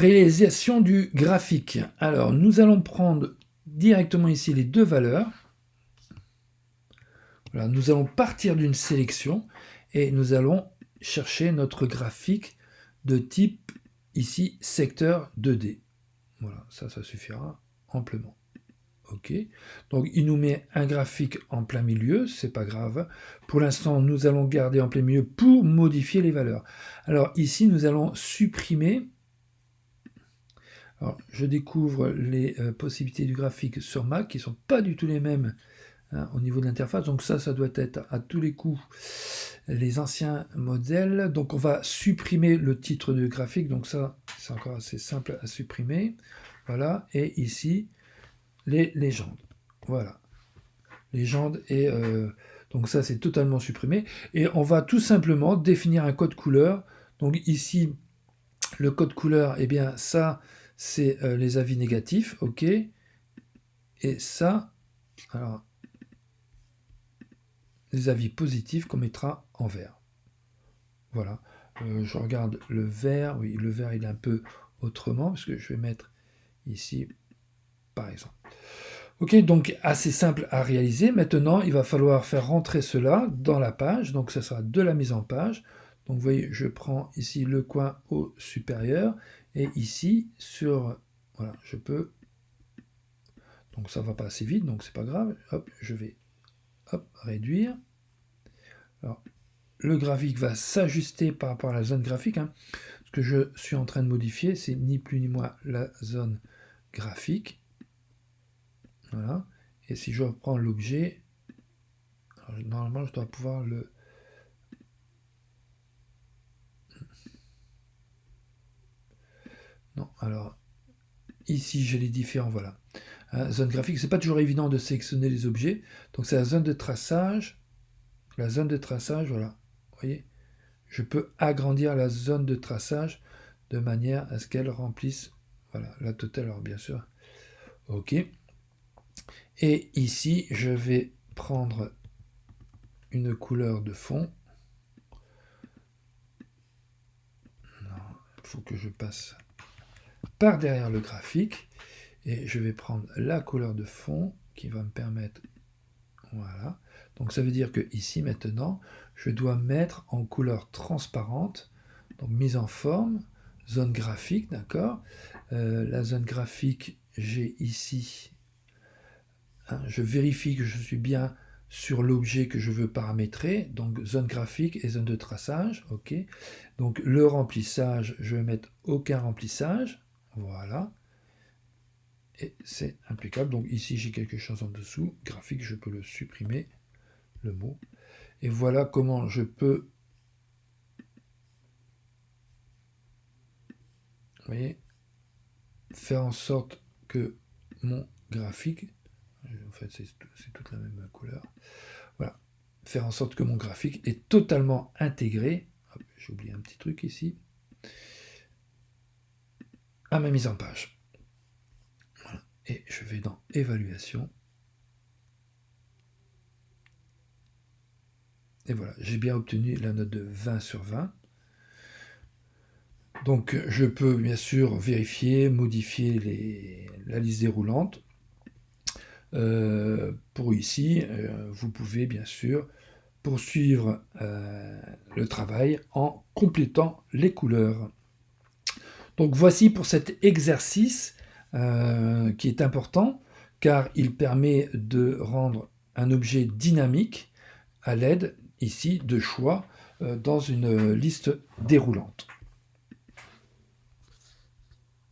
Réalisation du graphique. Alors, nous allons prendre directement ici les deux valeurs. Voilà, nous allons partir d'une sélection et nous allons chercher notre graphique de type ici secteur 2D. Voilà, ça suffira amplement. OK. Donc, il nous met un graphique en plein milieu, c'est pas grave. Pour l'instant, nous allons garder en plein milieu pour modifier les valeurs. Alors, ici, nous allons supprimer. Alors, je découvre les possibilités du graphique sur Mac qui ne sont pas du tout les mêmes au niveau de l'interface. Donc ça doit être à tous les coups les anciens modèles. Donc on va supprimer le titre du graphique. Donc ça, c'est encore assez simple à supprimer. Voilà. Et ici, les légendes. Voilà. Légendes et... donc ça, c'est totalement supprimé. Et on va tout simplement définir un code couleur. Donc ici, le code couleur, eh bien ça, c'est les avis négatifs. OK. Et ça, alors... les avis positifs qu'on mettra en vert. Voilà. Je regarde le vert. Oui, le vert, il est un peu autrement, parce que je vais mettre ici, par exemple. Ok, donc assez simple à réaliser. Maintenant, il va falloir faire rentrer cela dans la page. Donc, ce sera de la mise en page. Donc, vous voyez, je prends ici le coin au supérieur. Et ici, voilà, je peux... Donc, ça ne va pas assez vite, donc c'est pas grave. Hop, je vais réduire. Alors, le graphique va s'ajuster par rapport à la zone graphique. Ce que je suis en train de modifier, c'est ni plus ni moins la zone graphique. Voilà. Et si je reprends l'objet, normalement, je dois pouvoir le... Non, alors, ici, j'ai les différents, voilà. Zone graphique, c'est pas toujours évident de sélectionner les objets. Donc, c'est la zone de traçage. La zone de traçage, voilà. Vous voyez, je peux agrandir la zone de traçage de manière à ce qu'elle remplisse, voilà, la totale, alors bien sûr. OK. Et ici, je vais prendre une couleur de fond. Il faut que je passe par derrière le graphique. Et je vais prendre la couleur de fond qui va me permettre... Voilà. Donc ça veut dire que ici, maintenant, je dois mettre en couleur transparente. Donc mise en forme, zone graphique, d'accord. La zone graphique, j'ai ici... je vérifie que je suis bien sur l'objet que je veux paramétrer, donc zone graphique et zone de traçage, ok. Donc le remplissage, je vais mettre aucun remplissage, voilà. Et c'est impeccable, donc ici j'ai quelque chose en dessous, graphique, je peux le supprimer, le mot. Et voilà comment je peux, vous voyez, faire en sorte que mon graphique, en fait c'est toute la même couleur, voilà, faire en sorte que mon graphique est totalement intégré, j'ai oublié un petit truc ici, à ma mise en page. Voilà. Et je vais dans évaluation. Et voilà, j'ai bien obtenu la note de 20 sur 20. Donc je peux bien sûr vérifier, modifier la liste déroulante. Pour ici, vous pouvez bien sûr poursuivre le travail en complétant les couleurs. Donc voici pour cet exercice qui est important car il permet de rendre un objet dynamique à l'aide ici de choix dans une liste déroulante.